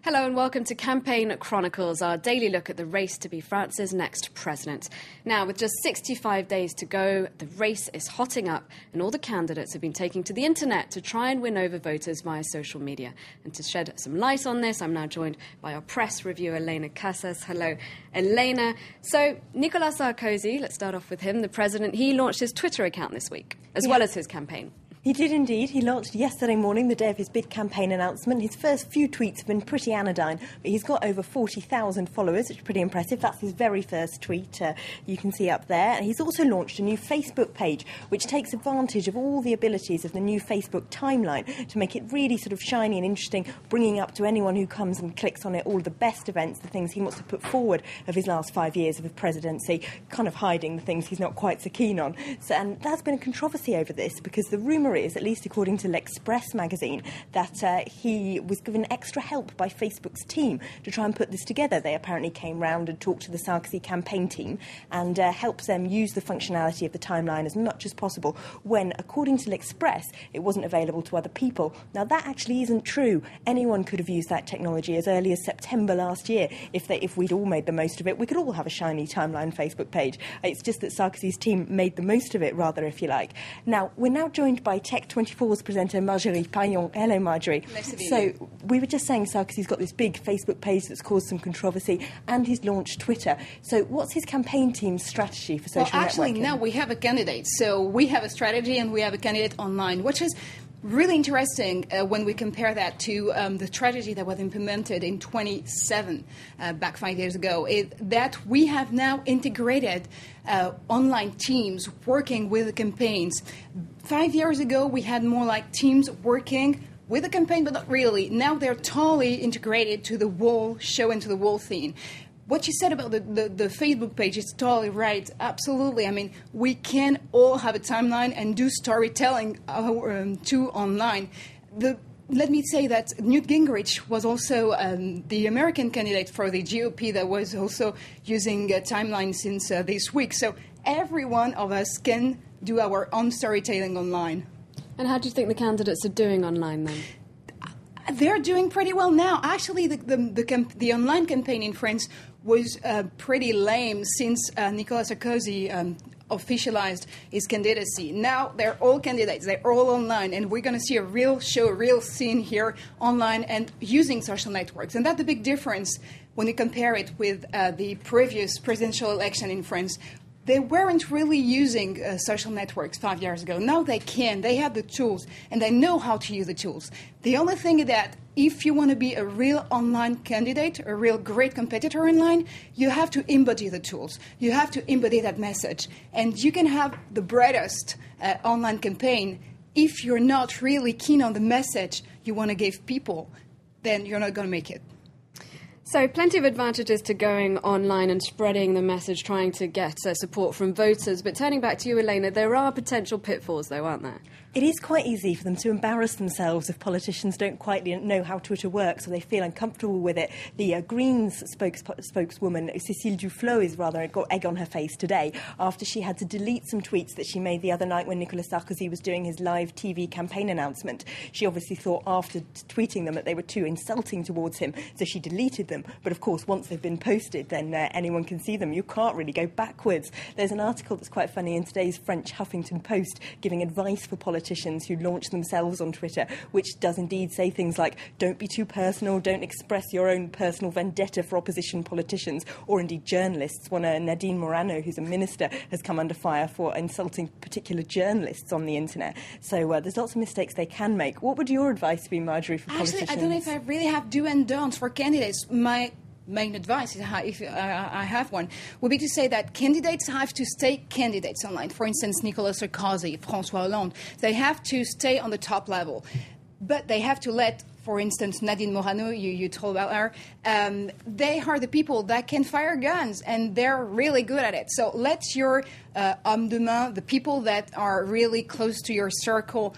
Hello and welcome to Campaign Chronicles, our daily look at the race to be France's next president. Now, with just 65 days to go, the race is hotting up and all the candidates have been taking to the internet to try and win over voters via social media. And to shed some light on this, I'm now joined by our press reviewer, Elena Casas. Hello, Elena. So, Nicolas Sarkozy, let's start off with him, the president, he launched his Twitter account this week, as well as his campaign. He did indeed. He launched yesterday morning, the day of his big campaign announcement. His first few tweets have been pretty anodyne, but he's got over 40,000 followers, which is pretty impressive. That's his very first tweet, you can see up there. And he's also launched a new Facebook page, which takes advantage of all the abilities of the new Facebook timeline to make it really sort of shiny and interesting, bringing up to anyone who comes and clicks on it all of the best events, the things he wants to put forward of his last 5 years of his presidency, kind of hiding the things he's not quite so keen on. So, and there's been a controversy over this because the rumour is, at least according to L'Express magazine, that he was given extra help by Facebook's team to try and put this together. They apparently came round and talked to the Sarkozy campaign team and helped them use the functionality of the timeline as much as possible when, according to L'Express, it wasn't available to other people. Now, that actually isn't true. Anyone could have used that technology as early as September last year. If we'd all made the most of it, we could all have a shiny timeline Facebook page. It's just that Sarkozy's team made the most of it, rather, if you like. Now, we're now joined by Tech24's presenter Marjorie Paillon. Hello, Marjorie. Nice to be So, here. we were just saying Sarkozy's got this big Facebook page that's caused some controversy and he's launched Twitter. So, what's his campaign team's strategy for social networking? Well, actually, now we have a candidate. So we have a strategy and we have a candidate online, which is really interesting when we compare that to the strategy that was implemented in 2007, back 5 years ago, that we have now integrated online teams working with the campaigns. 5 years ago, we had more like teams working with the campaign, but not really. Now they're totally integrated to the whole show and to the whole thing. What you said about the Facebook page is totally right. Absolutely. I mean, we can all have a timeline and do storytelling too online. Let me say that Newt Gingrich was also the American candidate for the GOP that was also using a timeline since this week. So every one of us can do our own storytelling online. And how do you think the candidates are doing online then? They're doing pretty well now. Actually, the online campaign in France was pretty lame since Nicolas Sarkozy officialized his candidacy. Now they're all candidates. They're all online, and we're going to see a real show, a real scene here online and using social networks. And that's the big difference when you compare it with the previous presidential election in France. They weren't really using social networks 5 years ago. Now they can. They have the tools, and they know how to use the tools. The only thing is that if you want to be a real online candidate, a real great competitor online, you have to embody the tools. You have to embody that message. And you can have the brightest online campaign. If you're not really keen on the message you want to give people, then you're not going to make it. So plenty of advantages to going online and spreading the message, trying to get support from voters. But turning back to you, Elena, there are potential pitfalls, though, aren't there? It is quite easy for them to embarrass themselves if politicians don't quite know how Twitter works or they feel uncomfortable with it. The Greens spokeswoman, Cécile Duflot, is rather got egg on her face today after she had to delete some tweets that she made the other night when Nicolas Sarkozy was doing his live TV campaign announcement. She obviously thought after tweeting them that they were too insulting towards him, so she deleted them. But of course, once they've been posted, then anyone can see them. You can't really go backwards. There's an article that's quite funny in today's French Huffington Post giving advice for politicians who launch themselves on Twitter, which does indeed say things like, don't be too personal, don't express your own personal vendetta for opposition politicians, or indeed journalists. One, Nadine Morano, who's a minister, has come under fire for insulting particular journalists on the internet. So there's lots of mistakes they can make. What would your advice be, Marjorie, for politicians? Actually, I don't know if I really have do and don'ts for candidates. My main advice, if I have one, would be to say that candidates have to stay candidates online. For instance, Nicolas Sarkozy, François Hollande, they have to stay on the top level. But they have to let, for instance, Nadine Morano, you told about her, they are the people that can fire guns, and they're really good at it. So let your hommes de main, the people that are really close to your circle,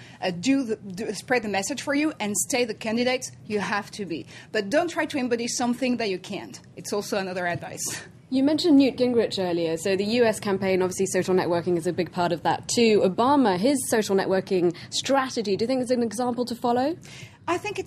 spread the message for you and stay the candidates you have to be. But don't try to embody something that you can't. It's also another advice. You mentioned Newt Gingrich earlier, so the US campaign, obviously social networking is a big part of that too. Obama, his social networking strategy, do you think is an example to follow? I think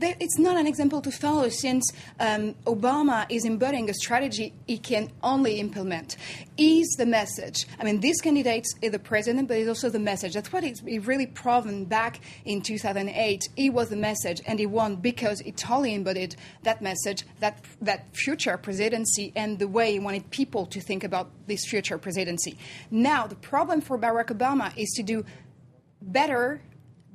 It's not an example to follow, since Obama is embodying a strategy he can only implement. Is the message. I mean, this candidate is the president, but it's also the message. That's what he really proven back in 2008. He was the message, and he won because he totally embodied that message, that future presidency, and the way he wanted people to think about this future presidency. Now, the problem for Barack Obama is to do better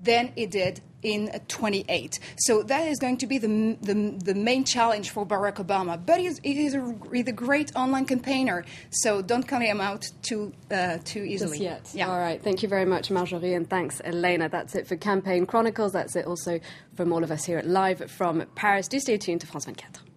than he did in 28. So that is going to be the main challenge for Barack Obama. But he's a great online campaigner, so don't count him out too easily. Just yet. Yeah. All right. Thank you very much, Marjorie, and thanks, Elena. That's it for Campaign Chronicles. That's it also from all of us here at Live from Paris. Do stay tuned to France 24.